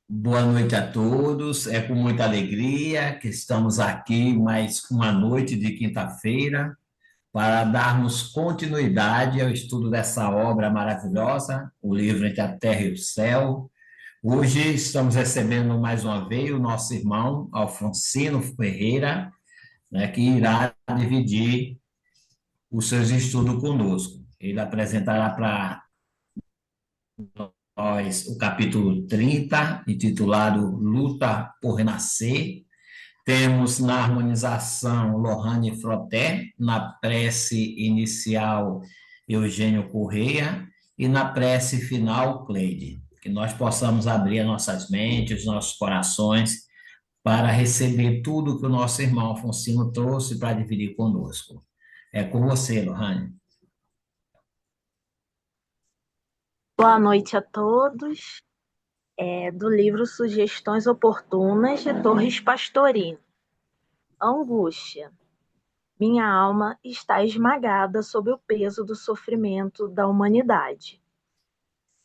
Boa noite a todos. É com muita alegria que estamos aqui mais uma noite de quinta-feira para darmos continuidade ao estudo dessa obra maravilhosa, o livro Entre a Terra e o Céu. Hoje estamos recebendo mais uma vez o nosso irmão Alfonsino Ferreira, né, que irá dividir os seus estudos conosco. Ele apresentará para nós o capítulo 30, intitulado Luta por Renascer. Temos na harmonização Lohane Froté, na prece inicial Eugênio Correia e na prece final Cleide. Que nós possamos abrir as nossas mentes, os nossos corações para receber tudo que o nosso irmão Afonsino trouxe para dividir conosco. É com você, Lohane. Boa noite a todos. Do livro Sugestões Oportunas de Torres Pastorini. Angústia. Minha alma está esmagada sob o peso do sofrimento da humanidade.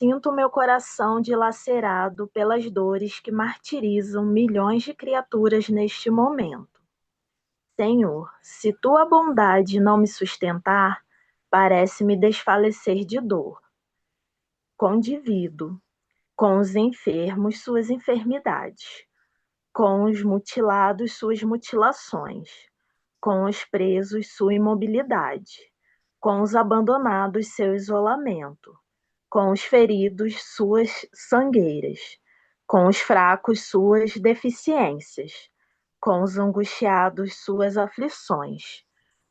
Sinto meu coração dilacerado pelas dores que martirizam milhões de criaturas neste momento. Senhor, se tua bondade não me sustentar, parece-me desfalecer de dor. Condivido com os enfermos suas enfermidades, com os mutilados suas mutilações, com os presos sua imobilidade, com os abandonados seu isolamento, com os feridos suas sangueiras, com os fracos suas deficiências, com os angustiados suas aflições,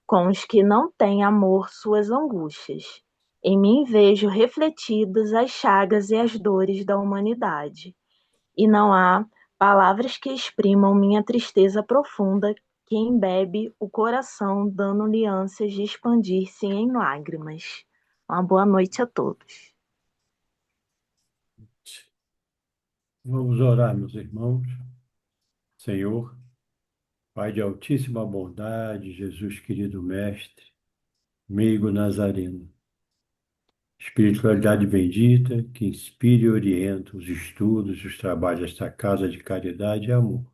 com os que não têm amor suas angústias. Em mim vejo refletidas as chagas e as dores da humanidade, e não há palavras que exprimam minha tristeza profunda que embebe o coração, dando-lhe ânsias de expandir-se em lágrimas. Uma boa noite a todos. Vamos orar, meus irmãos. Senhor, Pai de altíssima bondade, Jesus querido Mestre, meigo Nazareno, espiritualidade bendita que inspire e orienta os estudos e os trabalhos desta casa de caridade e amor,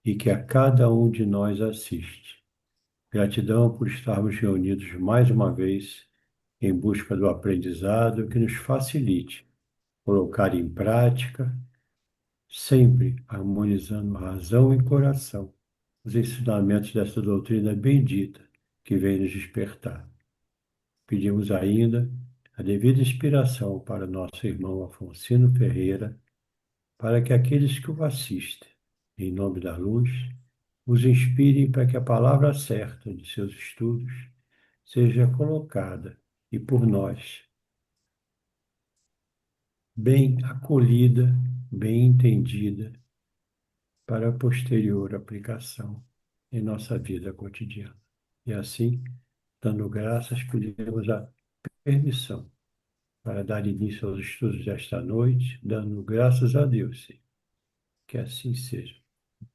e que a cada um de nós assiste. Gratidão por estarmos reunidos mais uma vez em busca do aprendizado que nos facilite colocar em prática, sempre harmonizando razão e coração, os ensinamentos desta doutrina bendita que vem nos despertar. Pedimos ainda a devida inspiração para nosso irmão Afonsino Ferreira, para que aqueles que o assistem, em nome da luz, os inspirem para que a palavra certa de seus estudos seja colocada e por nós bem acolhida, bem entendida, para a posterior aplicação em nossa vida cotidiana. E assim, dando graças, pedimos a permissão para dar início aos estudos desta noite, dando graças a Deus, Senhor. Que assim seja.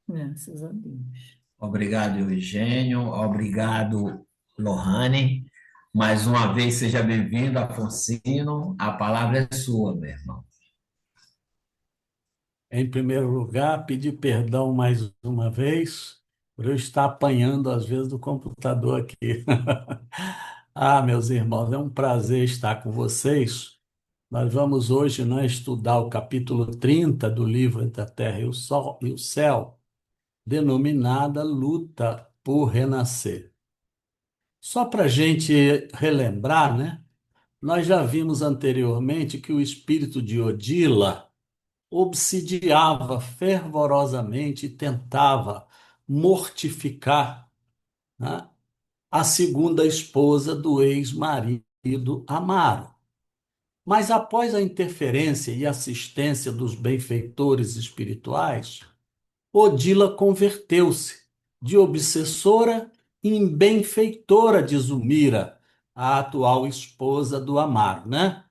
Graças a Deus. Obrigado, Eugênio. Obrigado, Lohane. Mais uma vez, seja bem-vindo, Afonsino. A palavra é sua, meu irmão. Em primeiro lugar, pedir perdão mais uma vez por eu estar apanhando às vezes do computador aqui. Ah, meus irmãos, é um prazer estar com vocês. Nós vamos hoje, né, estudar o capítulo 30 do livro Entre a Terra e o Céu, denominada Luta por Renascer. Só para a gente relembrar, né? Nós já vimos anteriormente que o espírito de Odila obsidiava fervorosamente e tentava mortificar, né, a segunda esposa do ex-marido Amaro. Mas após a interferência e assistência dos benfeitores espirituais, Odila converteu-se de obsessora em benfeitora de Zulmira, a atual esposa do Amaro, né?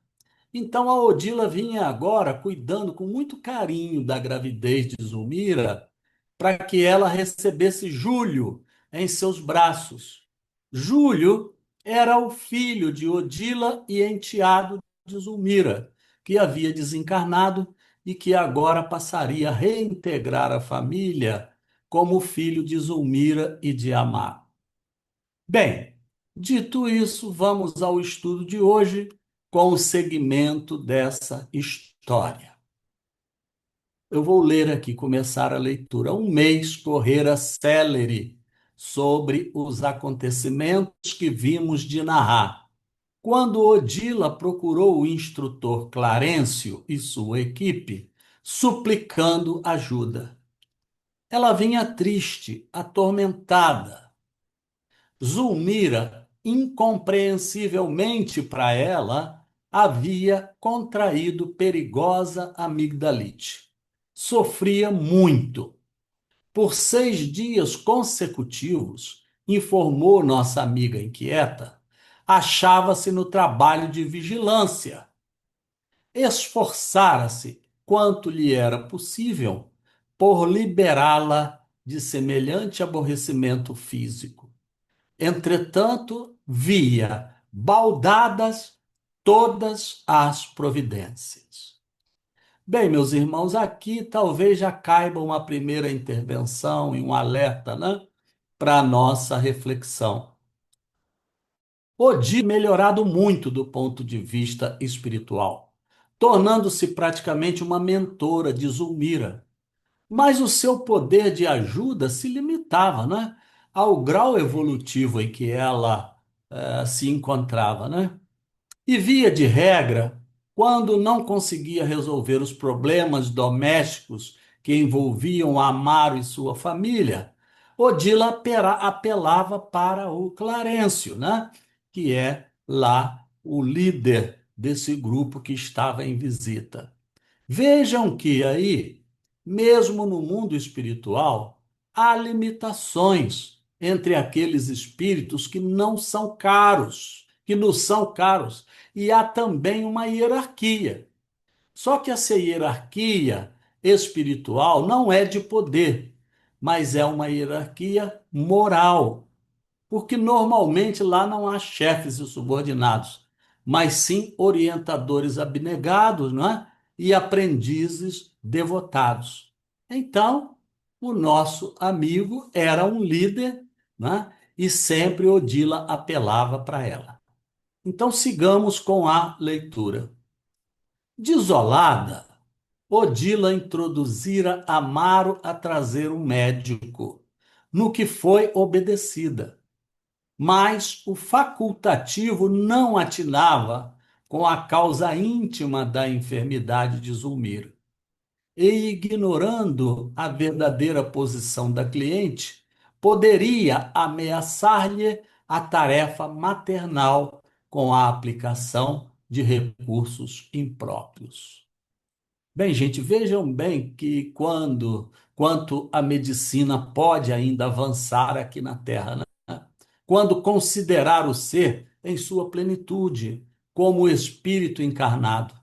Então a Odila vinha agora cuidando com muito carinho da gravidez de Zulmira para que ela recebesse Júlio em seus braços. Júlio era o filho de Odila e enteado de Zulmira, que havia desencarnado e que agora passaria a reintegrar a família como filho de Zulmira e de Amaro. Bem, dito isso, vamos ao estudo de hoje com o segmento dessa história. Eu vou ler aqui, começar a leitura. Um mês correra célere sobre os acontecimentos que vimos de narrar, quando Odila procurou o instrutor Clarencio e sua equipe, suplicando ajuda. Ela vinha triste, atormentada. Zulmira, incompreensivelmente para ela, havia contraído perigosa amigdalite. Sofria muito. Por 6 dias consecutivos, informou nossa amiga inquieta, achava-se no trabalho de vigilância. Esforçara-se, quanto lhe era possível, por liberá-la de semelhante aborrecimento físico. Entretanto, via baldadas todas as providências. Bem, meus irmãos, aqui talvez já caiba uma primeira intervenção e um alerta, né, para a nossa reflexão. Odi melhorado muito do ponto de vista espiritual, tornando-se praticamente uma mentora de Zulmira. Mas o seu poder de ajuda se limitava, né, ao grau evolutivo em que ela se encontrava, né? E via de regra, quando não conseguia resolver os problemas domésticos que envolviam Amaro e sua família, Odila apelava para o Clarencio, né? Que é lá o líder desse grupo que estava em visita. Vejam que aí, mesmo no mundo espiritual, há limitações entre aqueles espíritos que não são caros, que nos são caros, e há também uma hierarquia. Só que essa hierarquia espiritual não é de poder, mas é uma hierarquia moral, porque normalmente lá não há chefes e subordinados, mas sim orientadores abnegados, não é? E aprendizes devotados. Então, o nosso amigo era um líder, né? E sempre Odila apelava para ela. Então, sigamos com a leitura. Desolada, Odila introduzira Amaro a trazer um médico, no que foi obedecida. Mas o facultativo não atinava com a causa íntima da enfermidade de Zulmira. E, ignorando a verdadeira posição da cliente, poderia ameaçar-lhe a tarefa maternal com a aplicação de recursos impróprios. Bem, gente, vejam bem que quanto a medicina pode ainda avançar aqui na Terra, né? Quando considerar o ser em sua plenitude, como espírito encarnado.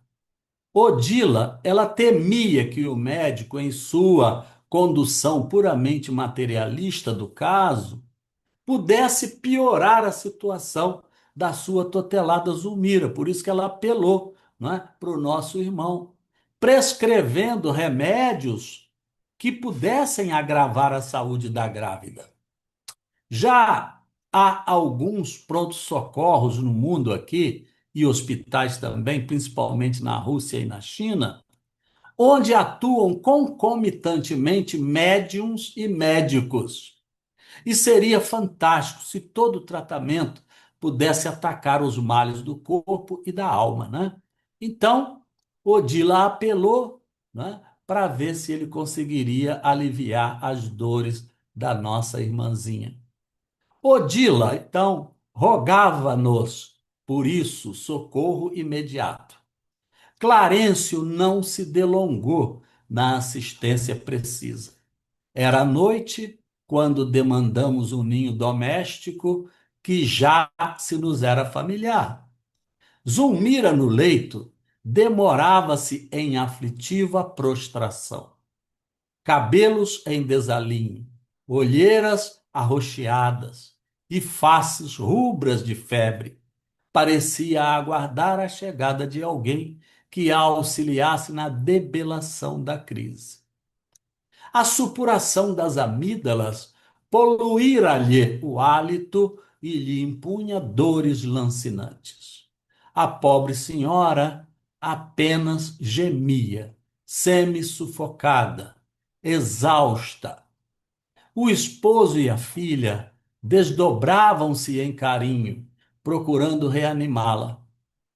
Odila, ela temia que o médico, em sua condução puramente materialista do caso, pudesse piorar a situação da sua tutelada Zulmira. Por isso que ela apelou, não é, para o nosso irmão, prescrevendo remédios que pudessem agravar a saúde da grávida. Já há alguns prontos-socorros no mundo aqui, e hospitais também, principalmente na Rússia e na China, onde atuam concomitantemente médiums e médicos. E seria fantástico se todo o tratamento pudesse atacar os males do corpo e da alma, né? Então, Odila apelou, né, para ver se ele conseguiria aliviar as dores da nossa irmãzinha. Odila, então, rogava-nos, por isso, socorro imediato. Clarencio não se delongou na assistência precisa. Era noite quando demandamos um ninho doméstico que já se nos era familiar. Zulmira no leito demorava-se em aflitiva prostração. Cabelos em desalinho, olheiras arroxeadas e faces rubras de febre. Parecia aguardar a chegada de alguém que a auxiliasse na debelação da crise. A supuração das amígdalas poluíra-lhe o hálito e lhe impunha dores lancinantes. A pobre senhora apenas gemia, semi-sufocada, exausta. O esposo e a filha desdobravam-se em carinho, procurando reanimá-la.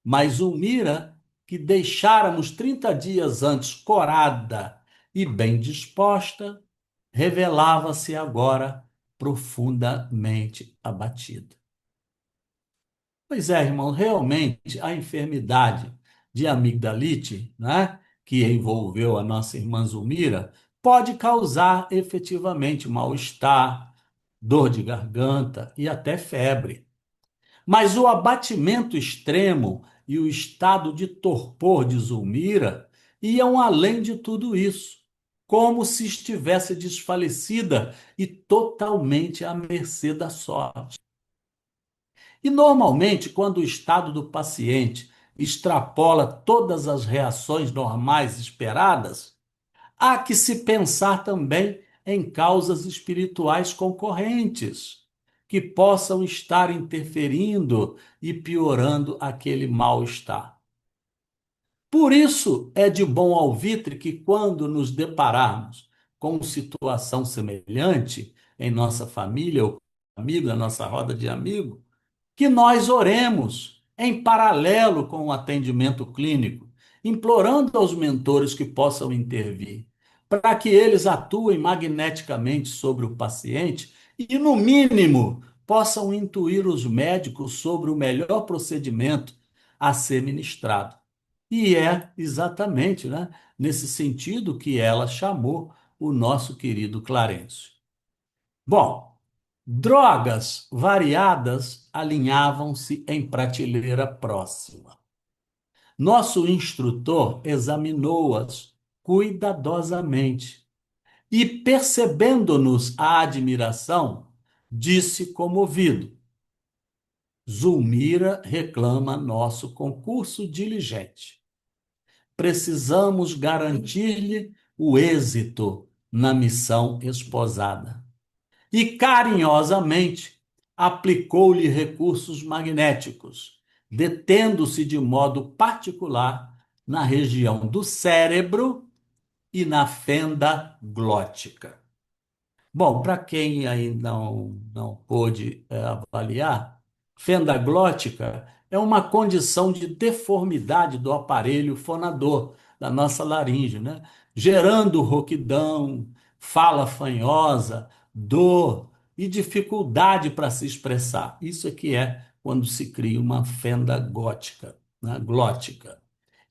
Mas Zulmira, que deixáramos 30 dias antes corada e bem disposta, revelava-se agora profundamente abatida. Pois é, irmão, realmente a enfermidade de amigdalite, né, que envolveu a nossa irmã Zulmira, pode causar efetivamente mal-estar, dor de garganta e até febre. Mas o abatimento extremo e o estado de torpor de Zulmira iam além de tudo isso, como se estivesse desfalecida e totalmente à mercê da sorte. E normalmente, quando o estado do paciente extrapola todas as reações normais esperadas, há que se pensar também em causas espirituais concorrentes, que possam estar interferindo e piorando aquele mal-estar. Por isso, é de bom alvitre que, quando nos depararmos com situação semelhante em nossa família ou amigo, na nossa roda de amigos, que nós oremos em paralelo com o atendimento clínico, implorando aos mentores que possam intervir, para que eles atuem magneticamente sobre o paciente e, no mínimo, possam intuir os médicos sobre o melhor procedimento a ser ministrado. E é exatamente, né, nesse sentido que ela chamou o nosso querido Clarencio. Bom, drogas variadas alinhavam-se em prateleira próxima. Nosso instrutor examinou-as cuidadosamente e, percebendo-nos a admiração, disse comovido: Zulmira reclama nosso concurso diligente. Precisamos garantir-lhe o êxito na missão esposada. E carinhosamente aplicou-lhe recursos magnéticos, detendo-se de modo particular na região do cérebro e na fenda glótica. Bom, para quem aí não pôde avaliar, fenda glótica é uma condição de deformidade do aparelho fonador da nossa laringe, né? Gerando rouquidão, fala fanhosa, dor e dificuldade para se expressar. Isso é que é quando se cria uma fenda gótica, né? Glótica.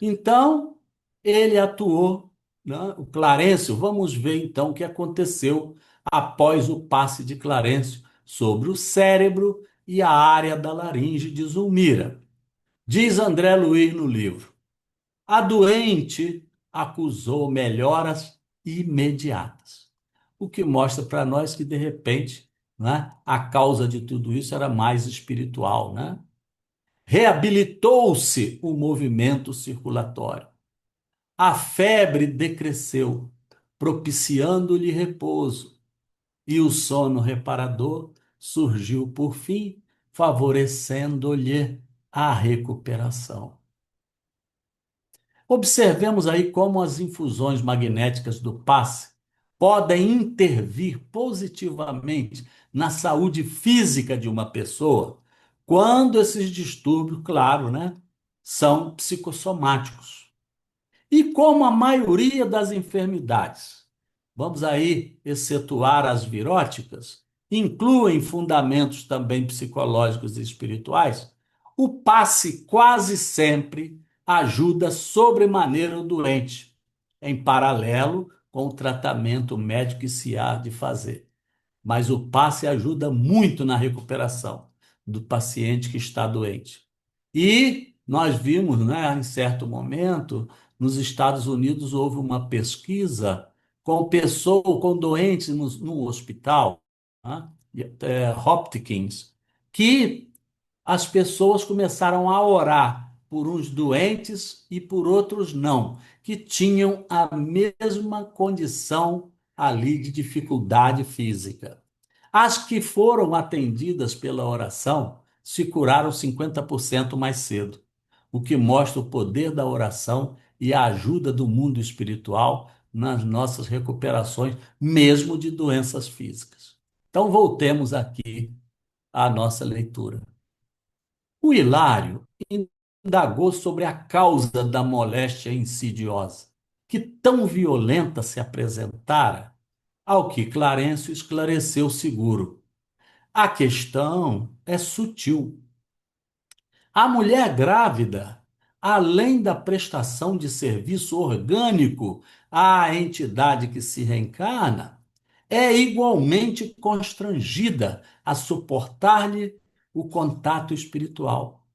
Então, ele atuou, né? O Clarencio, vamos ver então o que aconteceu após o passe de Clarencio sobre o cérebro e a área da laringe de Zulmira. Diz André Luiz no livro: a doente acusou melhoras imediatas, o que mostra para nós que, de repente, né, a causa de tudo isso era mais espiritual, né? Reabilitou-se o movimento circulatório. A febre decresceu, propiciando-lhe repouso, e o sono reparador surgiu por fim, favorecendo-lhe a recuperação. Observemos aí como as infusões magnéticas do passe podem intervir positivamente na saúde física de uma pessoa, quando esses distúrbios, claro, né, são psicossomáticos. E como a maioria das enfermidades, vamos aí excetuar as viróticas, incluem fundamentos também psicológicos e espirituais, o passe quase sempre ajuda sobremaneira o doente, em paralelo com o tratamento médico que se há de fazer. Mas o passe ajuda muito na recuperação do paciente que está doente. E nós vimos, né, em certo momento, nos Estados Unidos houve uma pesquisa com pessoas, com doentes no hospital, né, Hopkins, que as pessoas começaram a orar por uns doentes e por outros não, que tinham a mesma condição ali de dificuldade física. As que foram atendidas pela oração se curaram 50% mais cedo, o que mostra o poder da oração e a ajuda do mundo espiritual nas nossas recuperações, mesmo de doenças físicas. Então, voltemos aqui à nossa leitura. O Hilário indagou sobre a causa da moléstia insidiosa, que tão violenta se apresentara, ao que Clarencio esclareceu seguro. A questão é sutil. A mulher grávida, além da prestação de serviço orgânico à entidade que se reencarna, é igualmente constrangida a suportar-lhe o contato espiritual,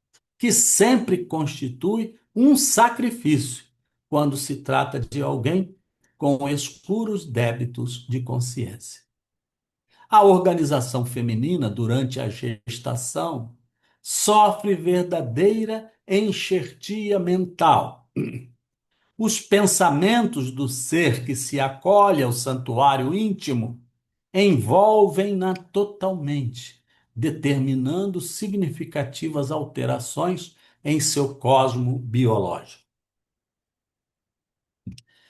que sempre constitui um sacrifício quando se trata de alguém com escuros débitos de consciência. A organização feminina durante a gestação sofre verdadeira enxertia mental. Os pensamentos do ser que se acolhe ao santuário íntimo envolvem-na totalmente, determinando significativas alterações em seu cosmo biológico.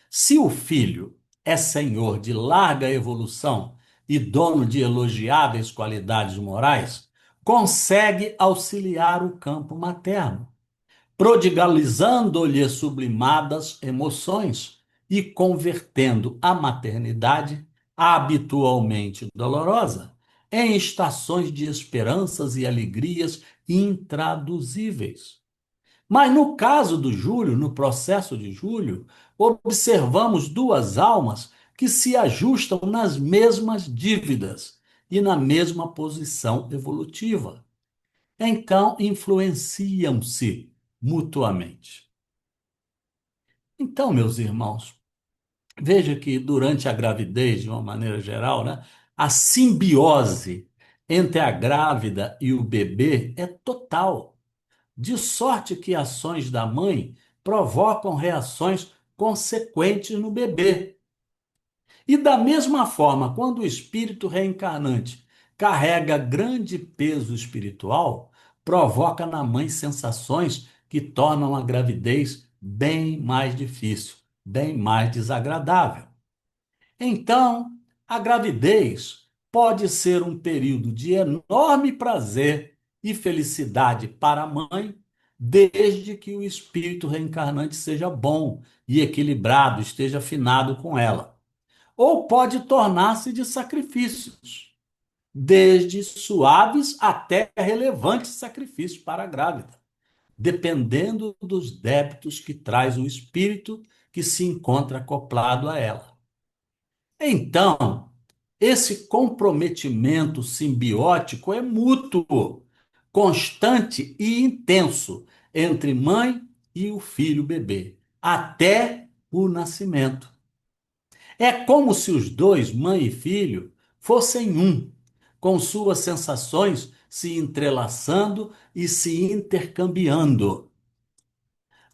Se o filho é senhor de larga evolução e dono de elogiáveis qualidades morais, consegue auxiliar o campo materno, prodigalizando-lhe sublimadas emoções e convertendo a maternidade, habitualmente dolorosa, em estações de esperanças e alegrias intraduzíveis. Mas no caso do Júlio, no processo de Júlio, observamos duas almas que se ajustam nas mesmas dívidas e na mesma posição evolutiva. Então, influenciam-se mutuamente. Então, meus irmãos, veja que durante a gravidez, de uma maneira geral, né, a simbiose entre a grávida e o bebê é total. De sorte que ações da mãe provocam reações consequentes no bebê. E da mesma forma, quando o espírito reencarnante carrega grande peso espiritual, provoca na mãe sensações que tornam a gravidez bem mais difícil, bem mais desagradável. Então, a gravidez pode ser um período de enorme prazer e felicidade para a mãe, desde que o espírito reencarnante seja bom e equilibrado, esteja afinado com ela. Ou pode tornar-se de sacrifícios, desde suaves até relevantes sacrifícios para a grávida, dependendo dos débitos que traz o espírito que se encontra acoplado a ela. Então, esse comprometimento simbiótico é mútuo, constante e intenso entre mãe e o filho bebê, até o nascimento. É como se os dois, mãe e filho, fossem um, com suas sensações se entrelaçando e se intercambiando.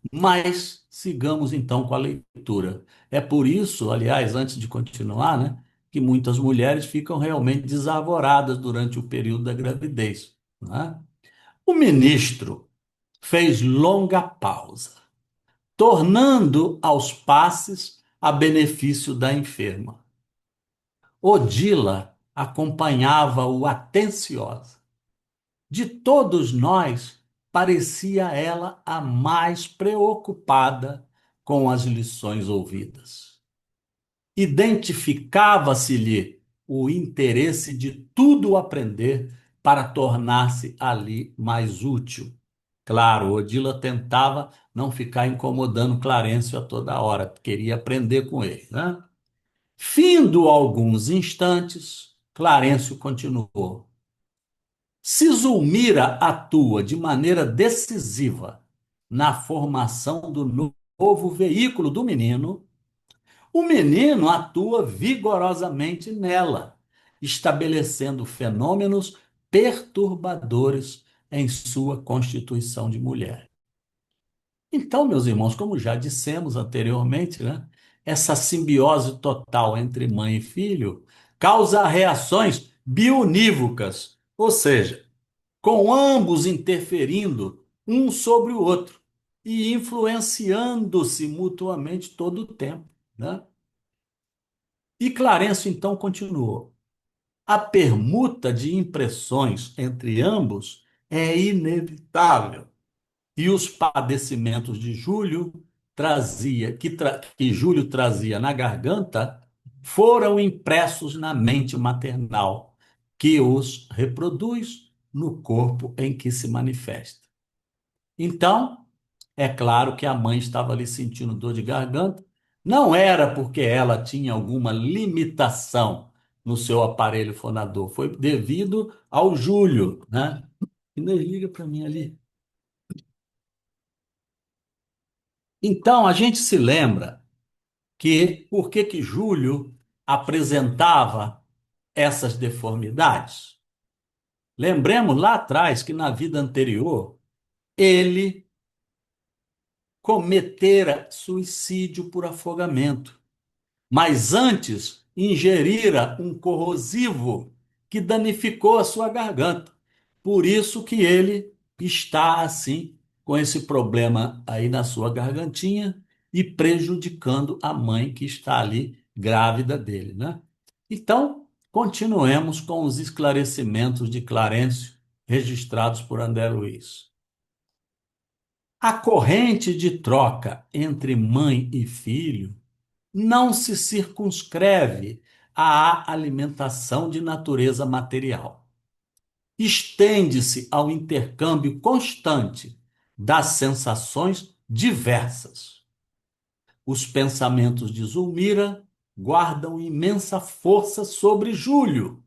Mas sigamos então com a leitura. É por isso, aliás, antes de continuar, né, que muitas mulheres ficam realmente desarvoradas durante o período da gravidez, né? O ministro fez longa pausa, tornando aos passes a benefício da enferma. Odila acompanhava-o atenciosa. De todos nós, parecia ela a mais preocupada com as lições ouvidas. Identificava-se-lhe o interesse de tudo aprender para tornar-se ali mais útil. Claro, Odila tentava não ficar incomodando Clarencio a toda hora, queria aprender com ele, né? Findo alguns instantes, Clarencio continuou. Se Zulmira atua de maneira decisiva na formação do novo veículo do menino, o menino atua vigorosamente nela, estabelecendo fenômenos perturbadores em sua constituição de mulher. Então, meus irmãos, como já dissemos anteriormente, né, essa simbiose total entre mãe e filho causa reações biounívocas, ou seja, com ambos interferindo um sobre o outro e influenciando-se mutuamente todo o tempo, né? E Clarencio então continuou: a permuta de impressões entre ambos é inevitável. E os padecimentos de Júlio que Júlio trazia na garganta foram impressos na mente maternal, que os reproduz no corpo em que se manifesta. Então, é claro que a mãe estava ali sentindo dor de garganta. Não era porque ela tinha alguma limitação no seu aparelho fonador, foi devido ao Júlio, né? Inês, liga para mim ali. Então, a gente se lembra que por que que Júlio apresentava essas deformidades? Lembremos lá atrás que na vida anterior ele cometera suicídio por afogamento, mas antes ingerira um corrosivo que danificou a sua garganta. Por isso que ele está assim, com esse problema aí na sua gargantinha e prejudicando a mãe que está ali grávida dele, né? Então, continuemos com os esclarecimentos de Clarencio registrados por André Luiz. A corrente de troca entre mãe e filho não se circunscreve à alimentação de natureza material. Estende-se ao intercâmbio constante das sensações diversas. Os pensamentos de Zulmira guardam imensa força sobre Júlio,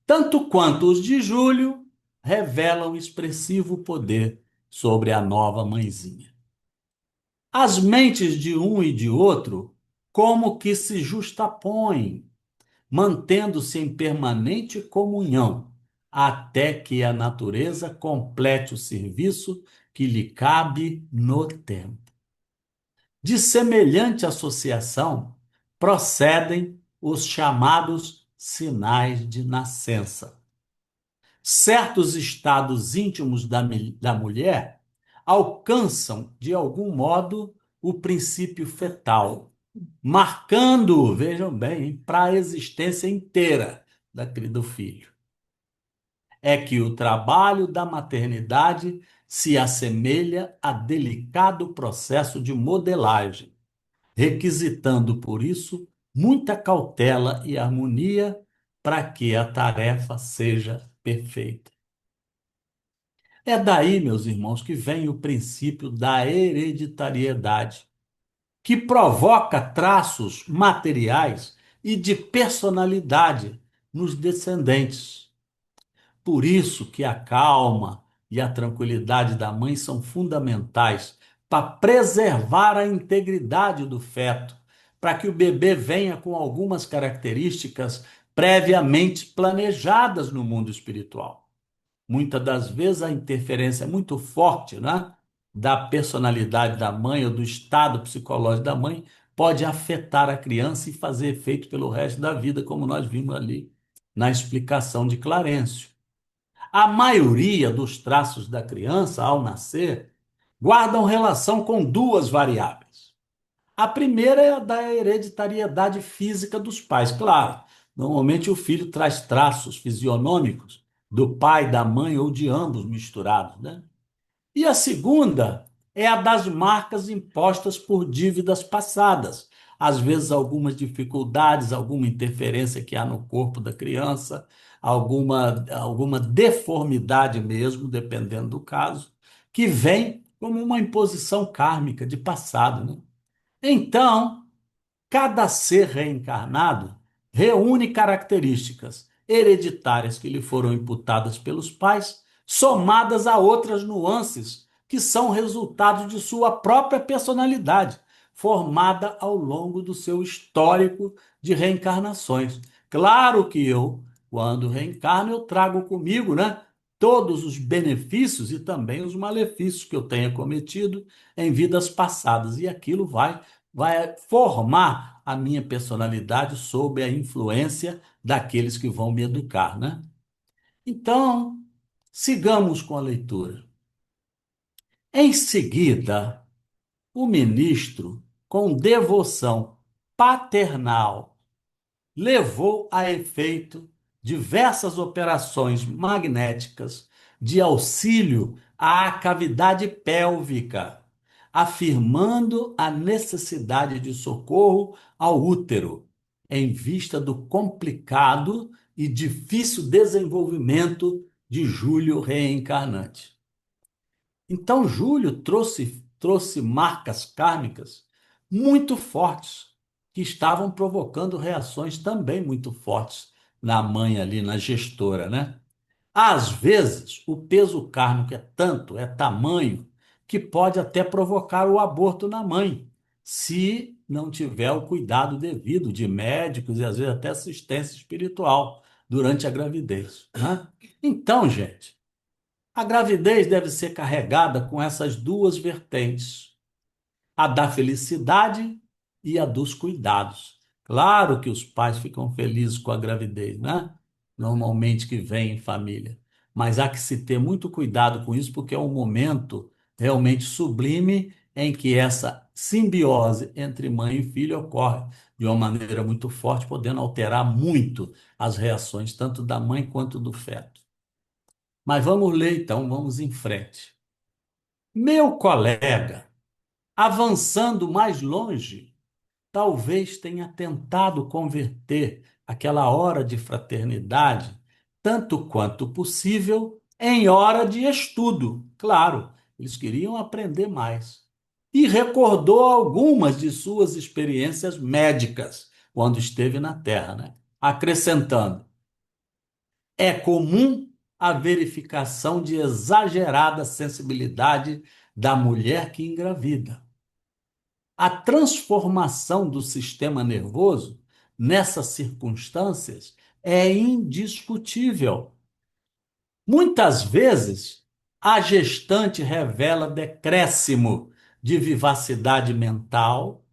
tanto quanto os de Júlio revelam expressivo poder sobre a nova mãezinha. As mentes de um e de outro como que se justapõem, mantendo-se em permanente comunhão, até que a natureza complete o serviço que lhe cabe no tempo. De semelhante associação procedem os chamados sinais de nascença. Certos estados íntimos da mulher alcançam, de algum modo, o princípio fetal, marcando, vejam bem, para a existência inteira do filho. É que o trabalho da maternidade se assemelha a delicado processo de modelagem, requisitando, por isso, muita cautela e harmonia para que a tarefa seja perfeita. É daí, meus irmãos, que vem o princípio da hereditariedade, que provoca traços materiais e de personalidade nos descendentes. Por isso que a calma e a tranquilidade da mãe são fundamentais para preservar a integridade do feto, para que o bebê venha com algumas características previamente planejadas no mundo espiritual. Muitas das vezes a interferência é muito forte, né, da personalidade da mãe ou do estado psicológico da mãe pode afetar a criança e fazer efeito pelo resto da vida, como nós vimos ali na explicação de Clarencio. A maioria dos traços da criança, ao nascer, guardam relação com duas variáveis. A primeira é a da hereditariedade física dos pais. Claro, normalmente o filho traz traços fisionômicos do pai, da mãe ou de ambos misturados, né? E a segunda é a das marcas impostas por dívidas passadas. Às vezes, algumas dificuldades, alguma interferência que há no corpo da criança, alguma deformidade mesmo, dependendo do caso, que vem como uma imposição kármica de passado, né? Então, cada ser reencarnado reúne características hereditárias que lhe foram imputadas pelos pais, somadas a outras nuances que são resultado de sua própria personalidade, formada ao longo do seu histórico de reencarnações. Claro que eu, quando reencarno, eu trago comigo, né, todos os benefícios e também os malefícios que eu tenha cometido em vidas passadas. E aquilo vai formar a minha personalidade sob a influência daqueles que vão me educar, né? Então, sigamos com a leitura. Em seguida, o ministro, com devoção paternal, levou a efeito diversas operações magnéticas de auxílio à cavidade pélvica, afirmando a necessidade de socorro ao útero, em vista do complicado e difícil desenvolvimento de Júlio reencarnante. Então, Júlio trouxe marcas kármicas muito fortes, que estavam provocando reações também muito fortes na mãe ali, na gestora, né? Às vezes, o peso kármico é tanto, é tamanho, que pode até provocar o aborto na mãe, se não tiver o cuidado devido de médicos e às vezes até assistência espiritual durante a gravidez, né? Então, gente, a gravidez deve ser carregada com essas duas vertentes, a da felicidade e a dos cuidados. Claro que os pais ficam felizes com a gravidez, né? Normalmente que vem em família. Mas há que se ter muito cuidado com isso, porque é um momento realmente sublime em que essa simbiose entre mãe e filho ocorre de uma maneira muito forte, podendo alterar muito as reações, tanto da mãe quanto do feto. Mas vamos ler então, vamos em frente. Meu colega, avançando mais longe, talvez tenha tentado converter aquela hora de fraternidade, tanto quanto possível, em hora de estudo. Claro, eles queriam aprender mais. E recordou algumas de suas experiências médicas quando esteve na Terra, né? Acrescentando: é comum a verificação de exagerada sensibilidade da mulher que engravida. A transformação do sistema nervoso nessas circunstâncias é indiscutível. Muitas vezes, a gestante revela decréscimo de vivacidade mental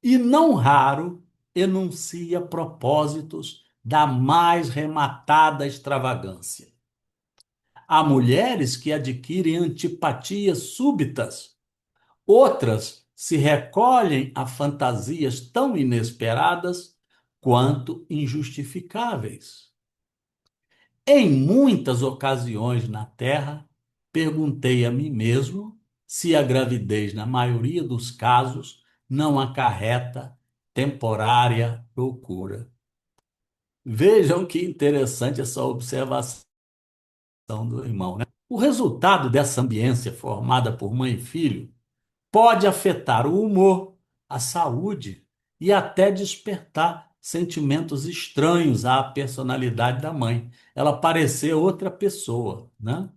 e, não raro, enuncia propósitos da mais rematada extravagância. Há mulheres que adquirem antipatias súbitas, outras se recolhem a fantasias tão inesperadas quanto injustificáveis. Em muitas ocasiões na Terra, perguntei a mim mesmo se a gravidez, na maioria dos casos, não acarreta temporária loucura. Vejam que interessante essa observação do irmão, né? O resultado dessa ambiência formada por mãe e filho pode afetar o humor, a saúde e até despertar sentimentos estranhos à personalidade da mãe. Ela parecer outra pessoa, né?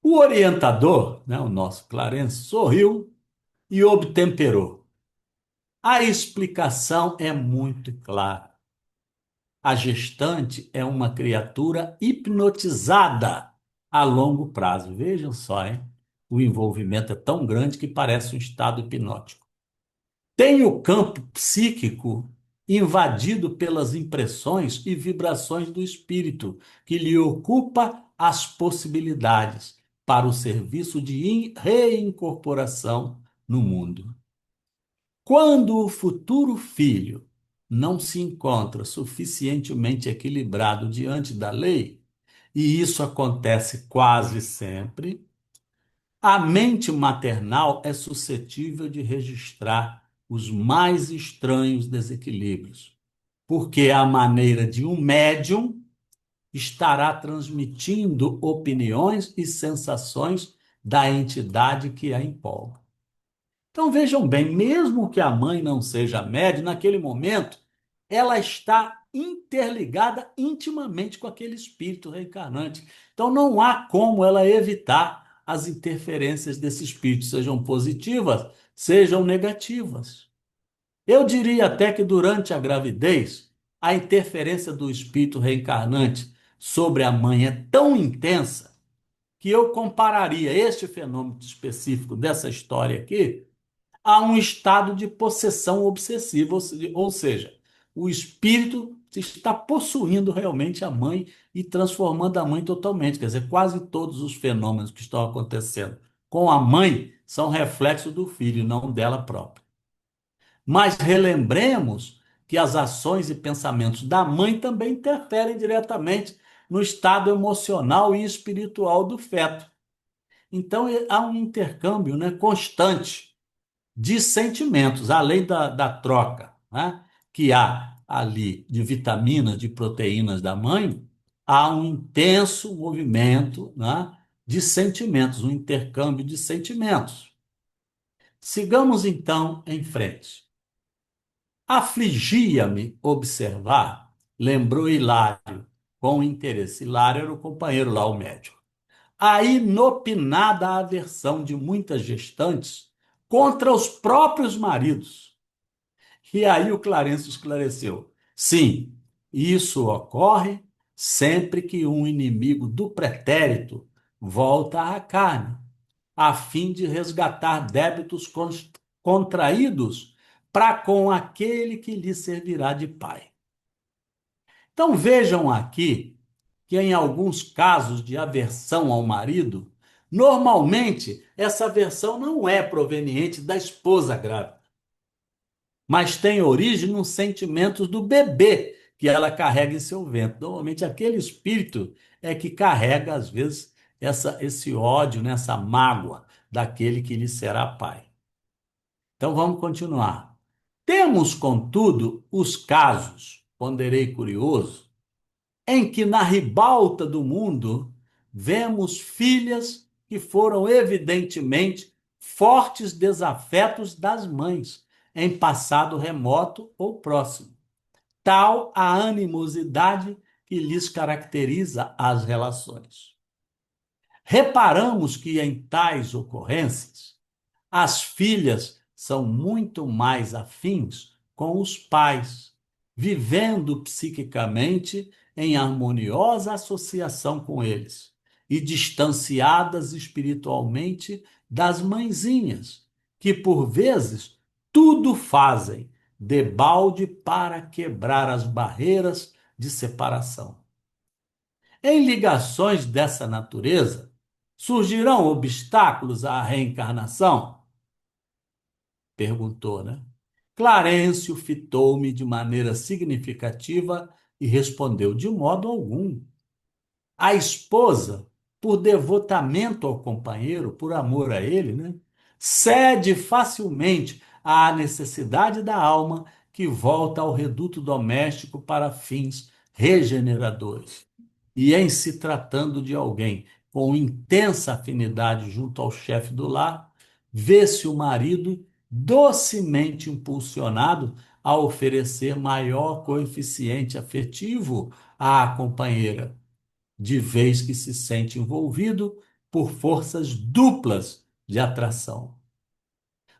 O orientador, né, o nosso Clarence, sorriu e obtemperou. A explicação é muito clara. A gestante é uma criatura hipnotizada a longo prazo. Vejam só, hein? O envolvimento é tão grande que parece um estado hipnótico. Tem o campo psíquico invadido pelas impressões e vibrações do espírito, que lhe ocupa as possibilidades para o serviço de reincorporação no mundo. Quando o futuro filho não se encontra suficientemente equilibrado diante da lei, e isso acontece quase sempre, a mente maternal é suscetível de registrar os mais estranhos desequilíbrios, porque à maneira de um médium estará transmitindo opiniões e sensações da entidade que a empolga. Então vejam bem, mesmo que a mãe não seja médium, naquele momento ela está interligada intimamente com aquele espírito reencarnante. Então não há como ela evitar as interferências desse espírito, sejam positivas, sejam negativas. Eu diria até que durante a gravidez, a interferência do espírito reencarnante sobre a mãe é tão intensa que eu compararia este fenômeno específico dessa história aqui a um estado de possessão obsessiva, ou seja, o espírito está possuindo realmente a mãe e transformando a mãe totalmente. Quer dizer, quase todos os fenômenos que estão acontecendo com a mãe são reflexo do filho, não dela própria. Mas relembremos que as ações e pensamentos da mãe também interferem diretamente no estado emocional e espiritual do feto. Então, há um intercâmbio, né, constante de sentimentos, além da troca, né, que há ali de vitaminas, de proteínas da mãe, há um intenso movimento, né, de sentimentos, um intercâmbio de sentimentos. Sigamos então em frente. Afligia-me observar, lembrou Hilário, com interesse. Hilário era o companheiro lá, o médico. A inopinada aversão de muitas gestantes contra os próprios maridos. E aí o Clarencio esclareceu. Sim, isso ocorre sempre que um inimigo do pretérito volta à carne, a fim de resgatar débitos contraídos para com aquele que lhe servirá de pai. Então vejam aqui que em alguns casos de aversão ao marido, normalmente essa aversão não é proveniente da esposa grávida, mas tem origem nos sentimentos do bebê que ela carrega em seu ventre. Normalmente aquele espírito é que carrega, às vezes, esse ódio, né, essa mágoa daquele que lhe será pai. Então vamos continuar. Temos, contudo, os casos, ponderei curioso, em que na ribalta do mundo vemos filhas que foram evidentemente fortes desafetos das mães em passado remoto ou próximo. Tal a animosidade que lhes caracteriza as relações. Reparamos que em tais ocorrências as filhas são muito mais afins com os pais, vivendo psiquicamente em harmoniosa associação com eles e distanciadas espiritualmente das mãezinhas, que por vezes tudo fazem debalde para quebrar as barreiras de separação. Em ligações dessa natureza, surgirão obstáculos à reencarnação? Perguntou, né? Clarencio fitou-me de maneira significativa e respondeu: de modo algum. A esposa, por devotamento ao companheiro, por amor a ele, né, cede facilmente à necessidade da alma que volta ao reduto doméstico para fins regeneradores. E em se tratando de alguém com intensa afinidade junto ao chefe do lar, vê-se o marido docemente impulsionado a oferecer maior coeficiente afetivo à companheira, de vez que se sente envolvido por forças duplas de atração.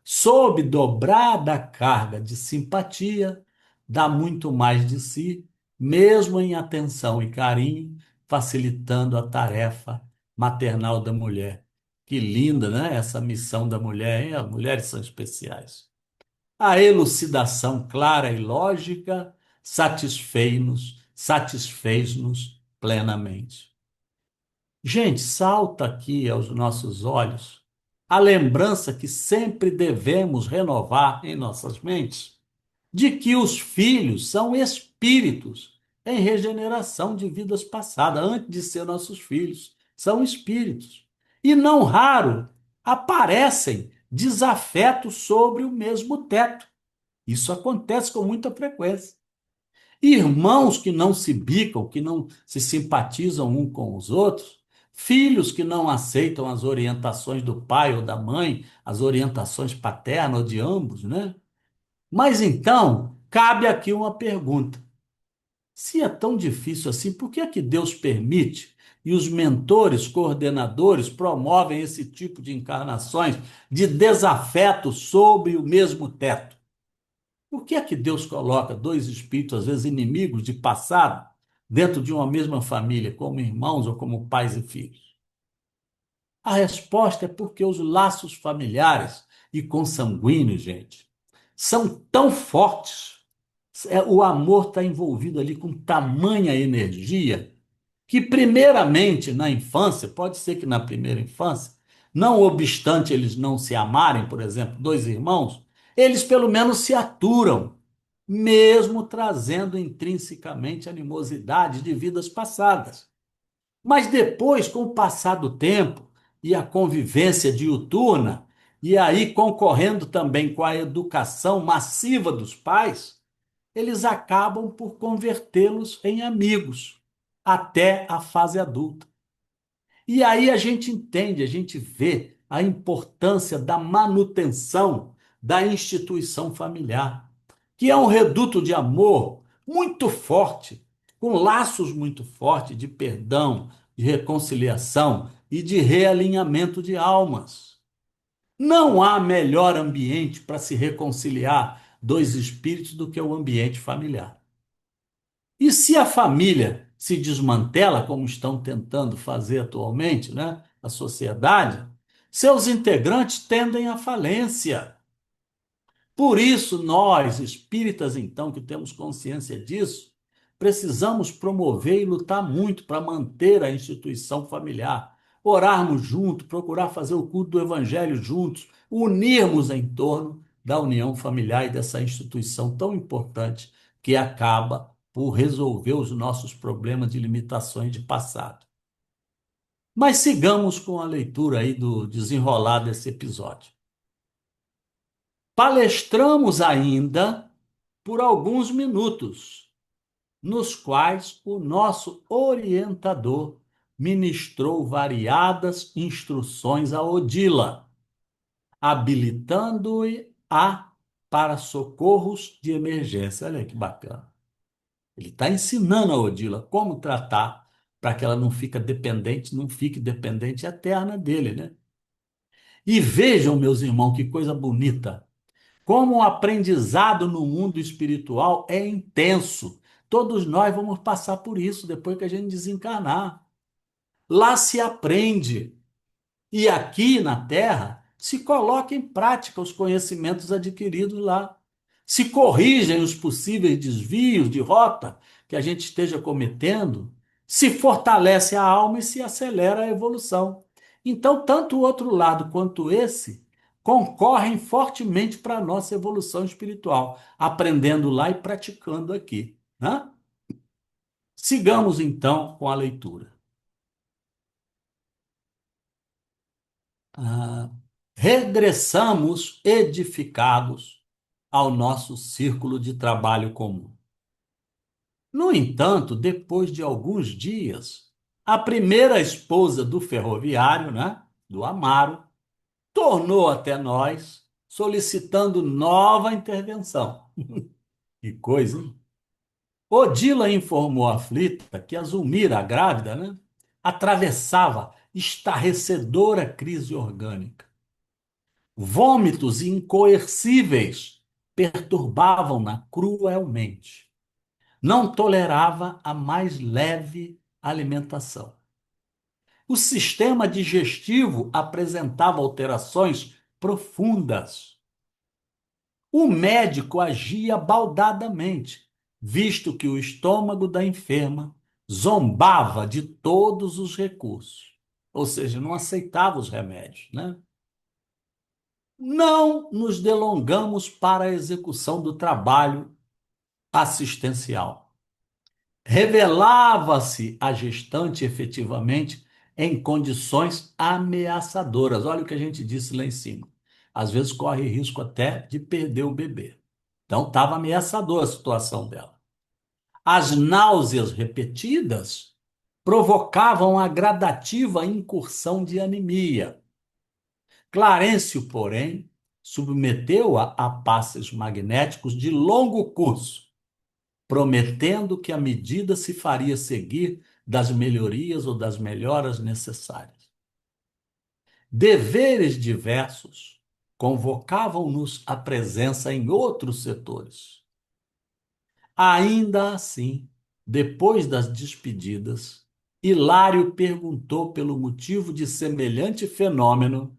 Sob dobrada carga de simpatia, dá muito mais de si, mesmo em atenção e carinho, facilitando a tarefa maternal da mulher. Que linda, né? Essa missão da mulher, hein? As mulheres são especiais. A elucidação clara e lógica satisfez-nos plenamente. Gente, salta aqui aos nossos olhos a lembrança que sempre devemos renovar em nossas mentes de que os filhos são espíritos em regeneração de vidas passadas, antes de ser nossos filhos, são espíritos. E não raro aparecem desafetos sobre o mesmo teto. Isso acontece com muita frequência. Irmãos que não se bicam, que não se simpatizam um com os outros, filhos que não aceitam as orientações do pai ou da mãe, as orientações paternas ou de ambos, né? Mas então, cabe aqui uma pergunta. Se é tão difícil assim, por que é que Deus permite e os mentores, coordenadores promovem esse tipo de encarnações de desafeto sob o mesmo teto? Por que é que Deus coloca dois espíritos, às vezes inimigos de passado, dentro de uma mesma família, como irmãos ou como pais e filhos? A resposta é porque os laços familiares e consanguíneos, gente, são tão fortes. O amor está envolvido ali com tamanha energia que, primeiramente, na infância, pode ser que na primeira infância, não obstante eles não se amarem, por exemplo, dois irmãos, eles pelo menos se aturam, mesmo trazendo intrinsecamente animosidade de vidas passadas. Mas depois, com o passar do tempo e a convivência diuturna, e aí concorrendo também com a educação massiva dos pais, eles acabam por convertê-los em amigos até a fase adulta. E aí a gente entende, a gente vê a importância da manutenção da instituição familiar, que é um reduto de amor muito forte, com laços muito fortes de perdão, de reconciliação e de realinhamento de almas. Não há melhor ambiente para se reconciliar dois espíritos do que o ambiente familiar. E se a família se desmantela, como estão tentando fazer atualmente, né, a sociedade, seus integrantes tendem à falência. Por isso, nós, espíritas, então, que temos consciência disso, precisamos promover e lutar muito para manter a instituição familiar, orarmos juntos, procurar fazer o culto do evangelho juntos, unirmos em torno da união familiar e dessa instituição tão importante que acaba por resolver os nossos problemas de limitações de passado. Mas sigamos com a leitura aí do desenrolar desse episódio. Palestramos ainda por alguns minutos, nos quais o nosso orientador ministrou variadas instruções a Odila, habilitando-a para socorros de emergência. Olha que bacana. Ele está ensinando a Odila como tratar para que ela não fique dependente eterna dele, né? E vejam, meus irmãos, que coisa bonita. Como o aprendizado no mundo espiritual é intenso. Todos nós vamos passar por isso depois que a gente desencarnar. Lá se aprende. E aqui na Terra se coloca em prática os conhecimentos adquiridos lá. Se corrigem os possíveis desvios de rota que a gente esteja cometendo, se fortalece a alma e se acelera a evolução. Então, tanto o outro lado quanto esse concorrem fortemente para a nossa evolução espiritual, aprendendo lá e praticando aqui, né? Sigamos então com a leitura. Ah, regressamos edificados ao nosso círculo de trabalho comum. No entanto, depois de alguns dias, a primeira esposa do ferroviário, né, do Amaro, tornou até nós solicitando nova intervenção. Que coisa, hein? Odila informou aflita que a Zulmira, a grávida, né, atravessava estarrecedora crise orgânica. Vômitos incoercíveis perturbavam-na cruelmente. Não tolerava a mais leve alimentação. O sistema digestivo apresentava alterações profundas. O médico agia baldadamente, visto que o estômago da enferma zombava de todos os recursos, ou seja, não aceitava os remédios, né? Não nos delongamos para a execução do trabalho assistencial. Revelava-se a gestante efetivamente em condições ameaçadoras. Olha o que a gente disse lá em cima. Às vezes corre risco até de perder o bebê. Então estava ameaçadora a situação dela. As náuseas repetidas provocavam a gradativa incursão de anemia. Clarencio, porém, submeteu-a a passes magnéticos de longo curso, prometendo que a medida se faria seguir das melhorias ou das melhoras necessárias. Deveres diversos convocavam-nos à presença em outros setores. Ainda assim, depois das despedidas, Hilário perguntou pelo motivo de semelhante fenômeno,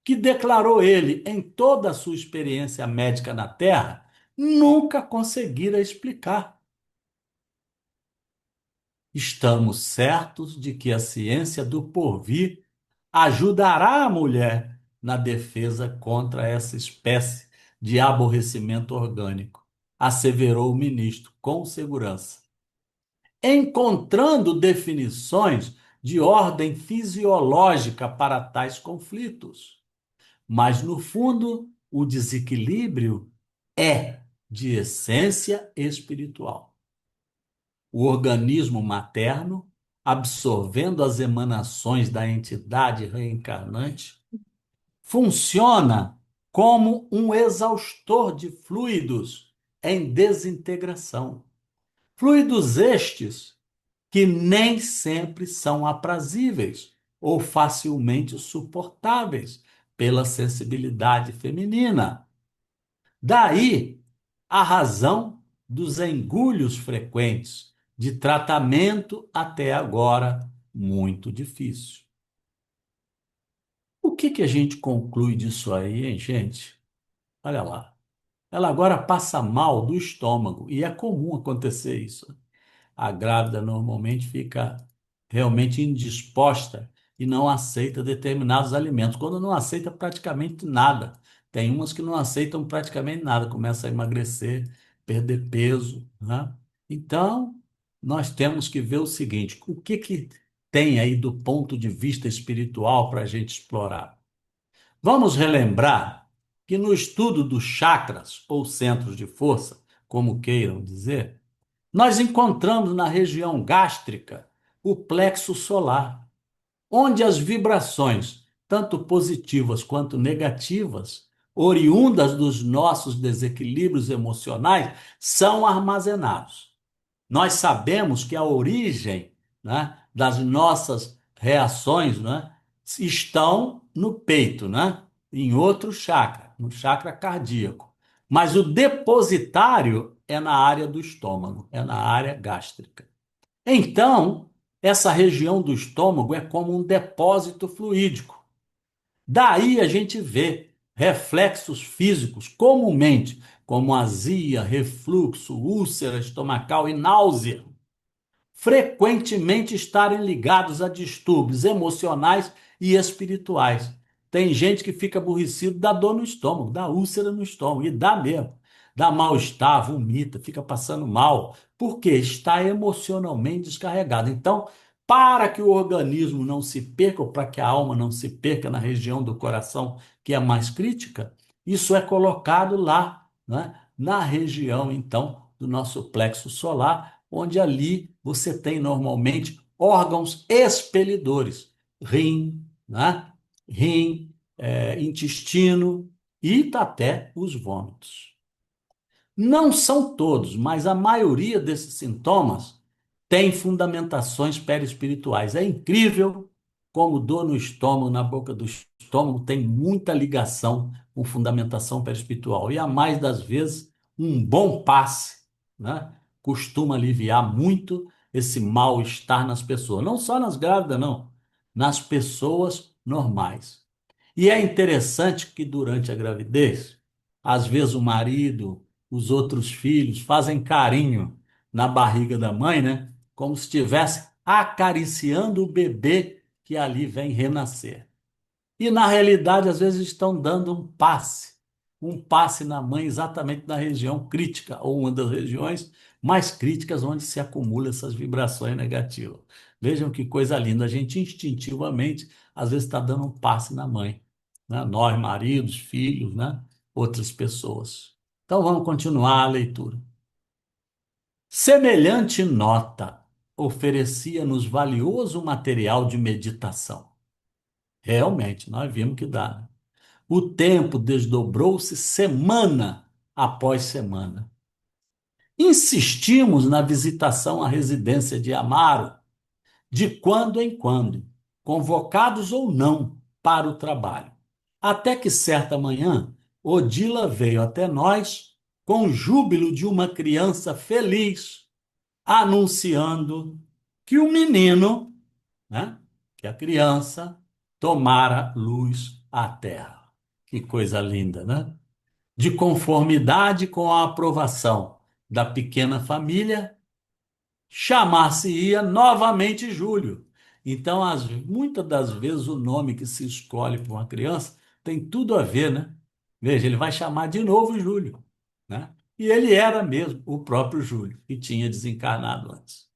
que declarou ele, em toda a sua experiência médica na Terra, nunca conseguira explicar. Estamos certos de que a ciência do porvir ajudará a mulher na defesa contra essa espécie de aborrecimento orgânico, asseverou o ministro com segurança, encontrando definições de ordem fisiológica para tais conflitos. Mas, no fundo, o desequilíbrio é de essência espiritual. O organismo materno, absorvendo as emanações da entidade reencarnante, funciona como um exaustor de fluidos em desintegração. Fluidos estes que nem sempre são aprazíveis ou facilmente suportáveis pela sensibilidade feminina. Daí a razão dos engulhos frequentes, de tratamento até agora muito difícil. O que a gente conclui disso aí, hein, gente? Olha lá. Ela agora passa mal do estômago e é comum acontecer isso. A grávida normalmente fica realmente indisposta e não aceita determinados alimentos. Quando não aceita praticamente nada. Tem umas que não aceitam praticamente nada, começa a emagrecer, perder peso, né? Então, nós temos que ver o seguinte: o que tem aí do ponto de vista espiritual para a gente explorar? Vamos relembrar que no estudo dos chakras, ou centros de força, como queiram dizer, nós encontramos na região gástrica o plexo solar, onde as vibrações, tanto positivas quanto negativas, oriundas dos nossos desequilíbrios emocionais, são armazenados. Nós sabemos que a origem, né, das nossas reações, né, estão no peito, né, em outro chakra, no chakra cardíaco. Mas o depositário é na área do estômago, é na área gástrica. Então, essa região do estômago é como um depósito fluídico. Daí a gente vê reflexos físicos comumente, como azia, refluxo, úlcera estomacal e náusea, frequentemente estarem ligados a distúrbios emocionais e espirituais. Tem gente que fica aborrecido, dá dor no estômago, dá úlcera no estômago, e dá mesmo. Dá mal-estar, vomita, fica passando mal, porque está emocionalmente descarregado. Então, para que o organismo não se perca, ou para que a alma não se perca na região do coração, que é mais crítica, isso é colocado lá, né, na região, então, do nosso plexo solar, onde ali você tem normalmente órgãos expelidores, rim, né? Rim, intestino e até os vômitos. Não são todos, mas a maioria desses sintomas tem fundamentações perispirituais. É incrível como dor no estômago, na boca do estômago, tem muita ligação com fundamentação perispiritual. E a mais das vezes, um bom passe, né, costuma aliviar muito esse mal-estar nas pessoas. Não só nas grávidas, não, nas pessoas normais. E é interessante que durante a gravidez, às vezes o marido, os outros filhos fazem carinho na barriga da mãe, né? Como se estivesse acariciando o bebê que ali vem renascer. E na realidade, às vezes estão dando um passe na mãe exatamente na região crítica, ou uma das regiões mais críticas onde se acumulam essas vibrações negativas. Vejam que coisa linda, a gente instintivamente, às vezes, está dando um passe na mãe, né? Nós, maridos, filhos, né? Outras pessoas. Então vamos continuar a leitura. Semelhante nota oferecia-nos valioso material de meditação. Realmente, nós vimos que dá, né? O tempo desdobrou-se semana após semana. Insistimos na visitação à residência de Amaro, de quando em quando, convocados ou não para o trabalho. Até que certa manhã, Odila veio até nós com o júbilo de uma criança feliz, anunciando que o menino né? Que a criança tomara luz à terra. Que coisa linda, né? De conformidade com a aprovação da pequena família, chamar-se-ia novamente Júlio. Então, muitas das vezes, o nome que se escolhe para uma criança tem tudo a ver, né? Veja, ele vai chamar de novo Júlio, né? E ele era mesmo o próprio Júlio, que tinha desencarnado antes.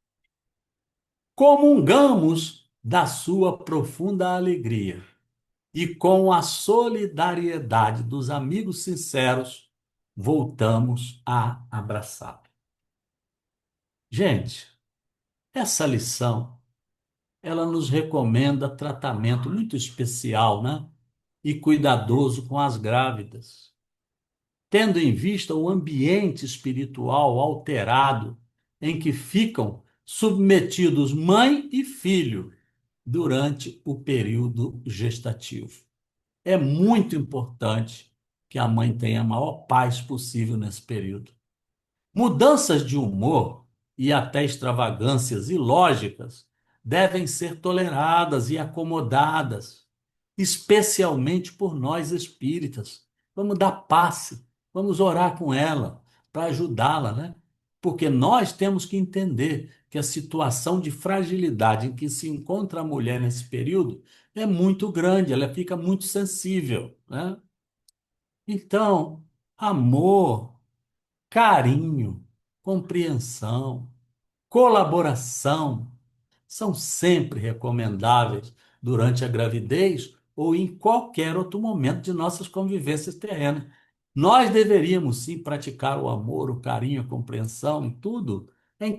Comungamos da sua profunda alegria e com a solidariedade dos amigos sinceros, voltamos a abraçá-lo. Gente, essa lição, ela nos recomenda tratamento muito especial, né? E cuidadoso com as grávidas, tendo em vista o ambiente espiritual alterado em que ficam submetidos mãe e filho durante o período gestativo. É muito importante que a mãe tenha a maior paz possível nesse período. Mudanças de humor e até extravagâncias ilógicas devem ser toleradas e acomodadas, especialmente por nós espíritas. Vamos dar passe, vamos orar com ela para ajudá-la, né? Porque nós temos que entender que a situação de fragilidade em que se encontra a mulher nesse período é muito grande, ela fica muito sensível, né? Então, amor, carinho, compreensão, colaboração são sempre recomendáveis durante a gravidez ou em qualquer outro momento de nossas convivências terrenas. Nós deveríamos sim praticar o amor, o carinho, a compreensão em tudo,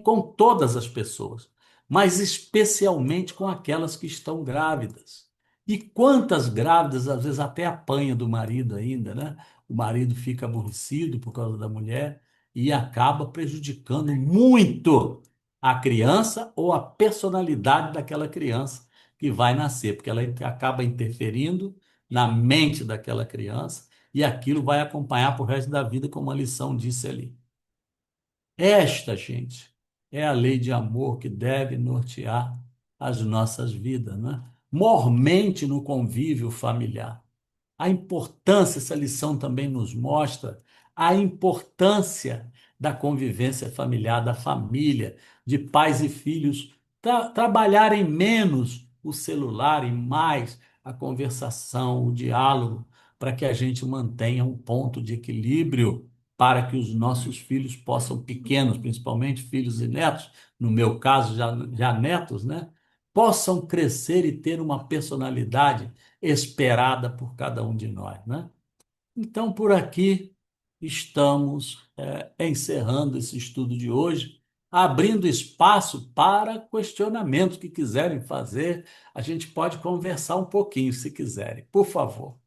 com todas as pessoas, mas especialmente com aquelas que estão grávidas. E quantas grávidas às vezes até apanha do marido ainda, né? O marido fica aborrecido por causa da mulher e acaba prejudicando muito a criança ou a personalidade daquela criança que vai nascer, porque ela acaba interferindo na mente daquela criança e aquilo vai acompanhar para o resto da vida, como a lição disse ali. Esta, gente, é a lei de amor que deve nortear as nossas vidas, né? Mormente no convívio familiar. A importância, essa lição também nos mostra a importância da convivência familiar, da família, de pais e filhos trabalharem menos o celular e mais a conversação, o diálogo, para que a gente mantenha um ponto de equilíbrio para que os nossos filhos possam, pequenos, principalmente filhos e netos, no meu caso, já netos, né? Possam crescer e ter uma personalidade esperada por cada um de nós, né? Então, por aqui estamos encerrando esse estudo de hoje, abrindo espaço para questionamentos que quiserem fazer. A gente pode conversar um pouquinho, se quiserem, por favor.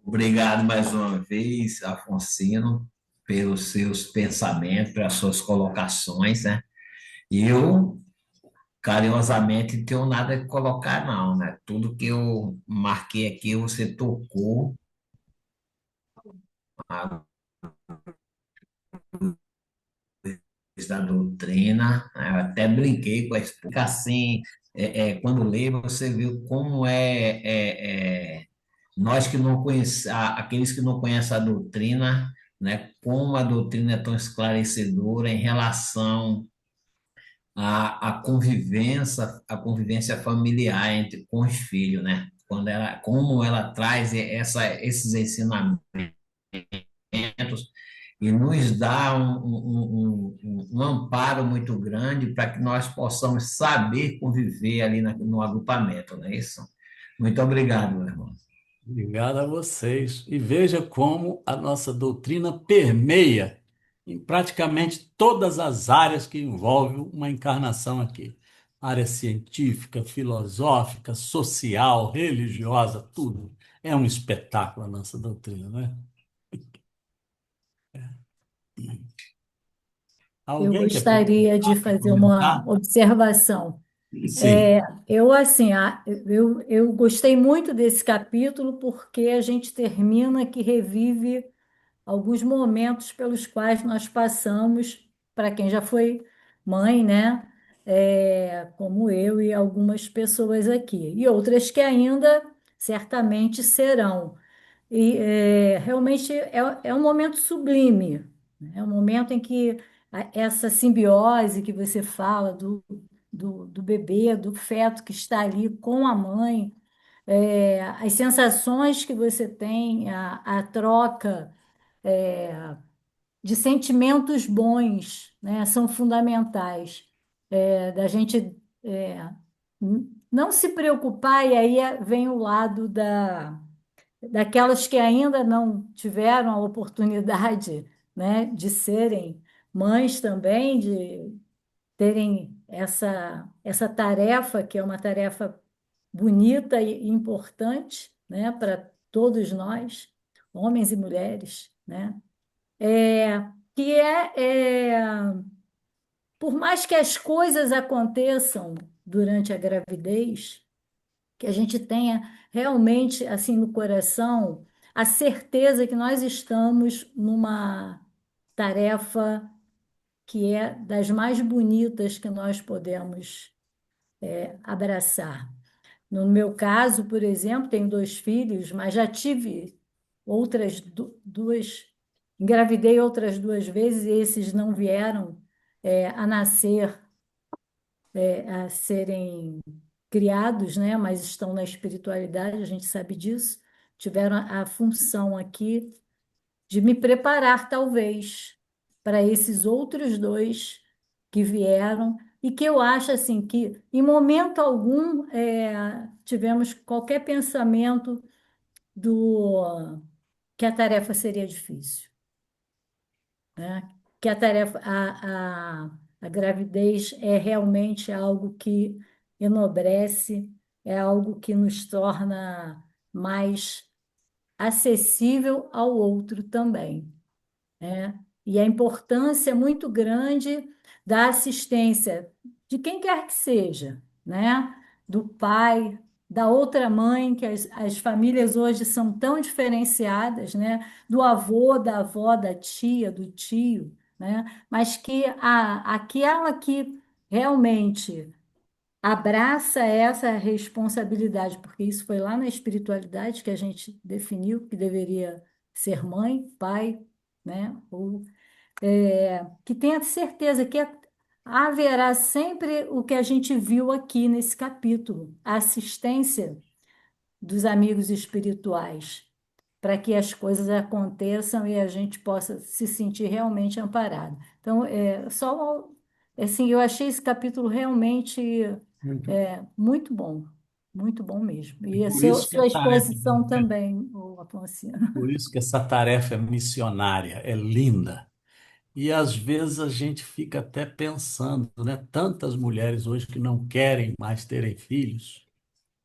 Obrigado mais uma vez, Afonsino, pelos seus pensamentos, pelas suas colocações, né? E eu, carinhosamente, não tenho nada a colocar, não, né? Tudo que eu marquei aqui, você tocou a luz da doutrina, né? Eu até brinquei com a explicação, assim, quando lê, você viu como nós que não conhecemos, aqueles que não conhecem a doutrina, né, como a doutrina é tão esclarecedora em relação à convivência familiar com os filhos, né? Como ela traz esses ensinamentos e nos dá um amparo muito grande para que nós possamos saber conviver ali no agrupamento, não é isso? Muito obrigado, meu irmão. Obrigado a vocês. E veja como a nossa doutrina permeia em praticamente todas as áreas que envolvem uma encarnação aqui. Área científica, filosófica, social, religiosa, tudo. É um espetáculo a nossa doutrina, né? Eu Alguém quer gostaria de perguntar, quer fazer uma comentar? observação. Sim. Eu, assim, eu gostei muito desse capítulo porque a gente termina que revive alguns momentos pelos quais nós passamos, para quem já foi mãe, né? como eu e algumas pessoas aqui, e outras que ainda certamente serão. E realmente é um momento sublime, né? É um momento em que essa simbiose que você fala do bebê, do feto que está ali com a mãe, as sensações que você tem, a troca de sentimentos bons, né, são fundamentais. Da gente não se preocupar, e aí vem o lado daquelas que ainda não tiveram a oportunidade, né, de serem mães também, de terem essa tarefa, que é uma tarefa bonita e importante, né, para todos nós, homens e mulheres, né? Que por mais que as coisas aconteçam durante a gravidez, que a gente tenha realmente assim no coração a certeza que nós estamos numa tarefa que é das mais bonitas que nós podemos abraçar. No meu caso, por exemplo, tenho dois filhos, mas já tive outras duas, engravidei outras duas vezes e esses não vieram a nascer, a serem criados, né? Mas estão na espiritualidade, a gente sabe disso. Tiveram a função aqui de me preparar, talvez, para esses outros dois que vieram e que eu acho assim que, em momento algum, tivemos qualquer pensamento do que a tarefa seria difícil, né? Que a tarefa, a gravidez é realmente algo que enobrece, é algo que nos torna mais acessível ao outro também, né? E a importância é muito grande da assistência de quem quer que seja, né? Do pai, da outra mãe, que as famílias hoje são tão diferenciadas, né? Do avô, da avó, da tia, do tio, né? Mas que aquela que realmente abraça essa responsabilidade, porque isso foi lá na espiritualidade que a gente definiu que deveria ser mãe, pai, né? Ou que tenha certeza que haverá sempre o que a gente viu aqui nesse capítulo, a assistência dos amigos espirituais, para que as coisas aconteçam e a gente possa se sentir realmente amparado. Então, só assim, eu achei esse capítulo realmente Muito. muito bom mesmo. E a Por isso que a sua tarefa, exposição também, ô Afonso. por isso que essa tarefa é missionária, é linda. E às vezes a gente fica até pensando, né? Tantas mulheres hoje que não querem mais terem filhos,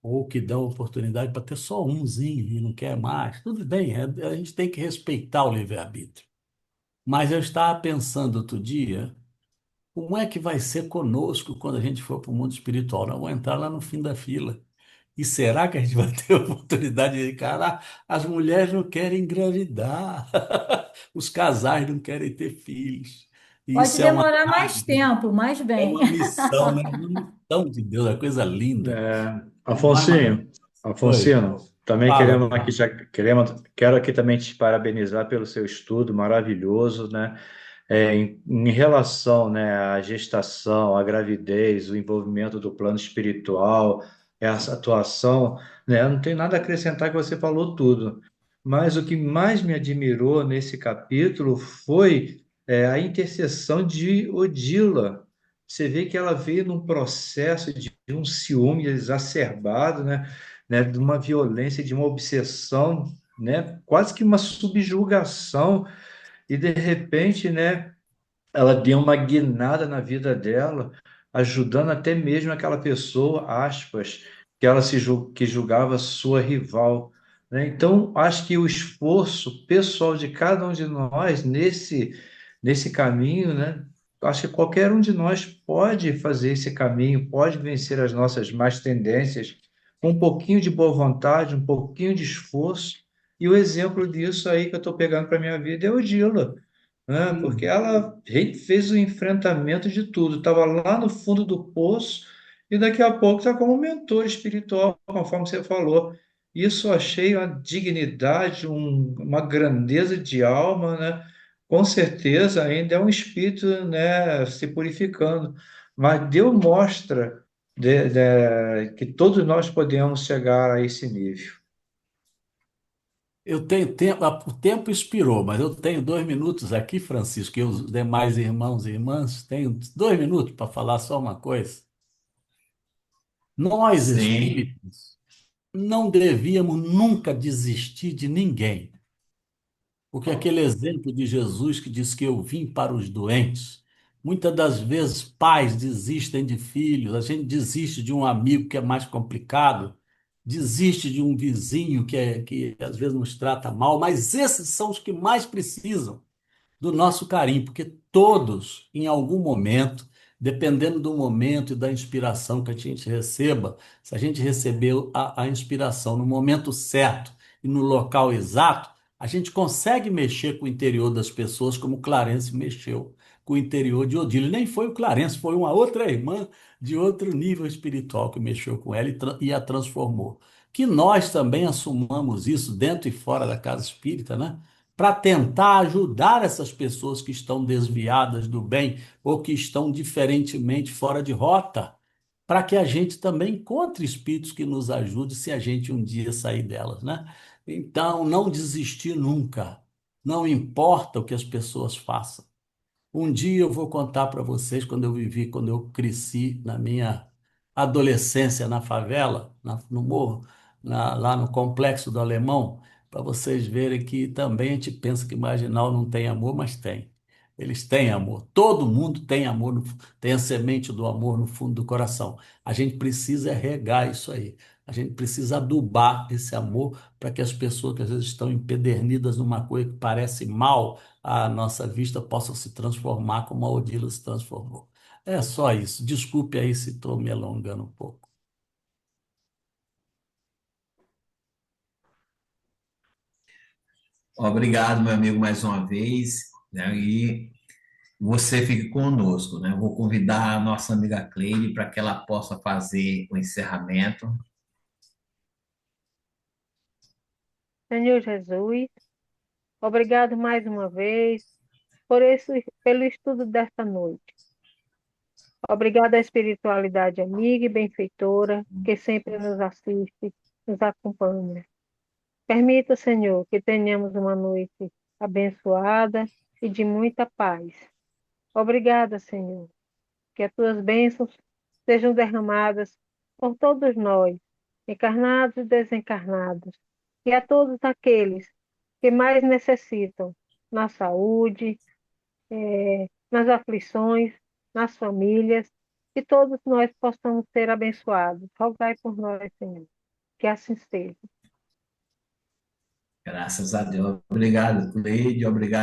ou que dão oportunidade para ter só umzinho e não quer mais. Tudo bem, a gente tem que respeitar o livre-arbítrio. Mas eu estava pensando outro dia, como é que vai ser conosco quando a gente for para o mundo espiritual? Nós vamos entrar lá no fim da fila. E será que a gente vai ter a oportunidade de encarar? As mulheres não querem engravidar, os casais não querem ter filhos. E Pode isso é uma demorar mais dádiva, tempo, mas é bem. uma missão, né? Uma missão de Deus, é uma coisa linda. Não vai mais. Afonsinho, Oi, Afonso, também fala, queremos meu aqui, irmão. quero aqui também te parabenizar pelo seu estudo maravilhoso, né? Em relação, né, à gestação, à gravidez, o envolvimento do plano espiritual, essa atuação, né? Eu não tenho nada a acrescentar que você falou tudo. Mas o que mais me admirou nesse capítulo foi a intercessão de Odila. Você vê que ela veio num processo de um ciúme exacerbado, né, de uma violência, de uma obsessão, né, quase que uma subjugação, e de repente, né, ela deu uma guinada na vida dela, ajudando até mesmo aquela pessoa, aspas, que que julgava sua rival, né? Então, acho que o esforço pessoal de cada um de nós nesse caminho, né? Acho que qualquer um de nós pode fazer esse caminho, pode vencer as nossas más tendências com um pouquinho de boa vontade, um pouquinho de esforço. E o exemplo disso aí que eu estou pegando para minha vida é o Dila. né? Porque ela fez o enfrentamento de tudo, estava lá no fundo do poço e daqui a pouco está como mentor espiritual, conforme você falou. Isso eu achei uma dignidade, uma grandeza de alma, né? Com certeza ainda é um espírito, né, se purificando, mas Deus mostra que todos nós podemos chegar a esse nível. Eu tenho tempo, o tempo expirou, mas eu tenho 2 minutos aqui, Francisco, e os demais irmãos e irmãs, tenho 2 minutos para falar só uma coisa. Nós, Sim, espíritos, não devíamos nunca desistir de ninguém. Porque aquele exemplo de Jesus que diz que eu vim para os doentes, muitas das vezes pais desistem de filhos, a gente desiste de um amigo que é mais complicado, desiste de um vizinho que às vezes nos trata mal, mas esses são os que mais precisam do nosso carinho, porque todos, em algum momento, dependendo do momento e da inspiração que a gente receba, se a gente recebeu a inspiração no momento certo e no local exato, a gente consegue mexer com o interior das pessoas como Clarence mexeu com o interior de Odile. Nem foi o Clarence, foi uma outra irmã de outro nível espiritual que mexeu com ela e a transformou. Que nós também assumamos isso dentro e fora da casa espírita, né? Para tentar ajudar essas pessoas que estão desviadas do bem ou que estão diferentemente fora de rota, para que a gente também encontre espíritos que nos ajudem se a gente um dia sair delas, né? Então, não desistir nunca. Não importa o que as pessoas façam. Um dia eu vou contar para vocês quando eu vivi, quando eu cresci na minha adolescência na favela, no morro, lá no Complexo do Alemão, para vocês verem que também a gente pensa que marginal não tem amor, mas tem. Eles têm amor. Todo mundo tem amor, tem a semente do amor no fundo do coração. A gente precisa regar isso aí. A gente precisa adubar esse amor para que as pessoas que às vezes estão empedernidas numa coisa que parece mal à nossa vista possam se transformar como a Odila se transformou. É só isso. Desculpe aí se estou me alongando um pouco. obrigado, meu amigo, mais uma vez, né? E você fique conosco, né? Eu vou convidar a nossa amiga Cleide para que ela possa fazer o encerramento. Senhor Jesus, obrigado mais uma vez pelo estudo desta noite. Obrigado à espiritualidade amiga e benfeitora que sempre nos assiste, nos acompanha. Permita, Senhor, que tenhamos uma noite abençoada e de muita paz. Obrigada, Senhor, que as tuas bênçãos sejam derramadas por todos nós, encarnados e desencarnados, e a todos aqueles que mais necessitam na saúde, nas aflições, nas famílias, que todos nós possamos ser abençoados. Rogai por nós, Senhor, que assim seja. Graças a Deus. Obrigado, Cleide. Obrigado.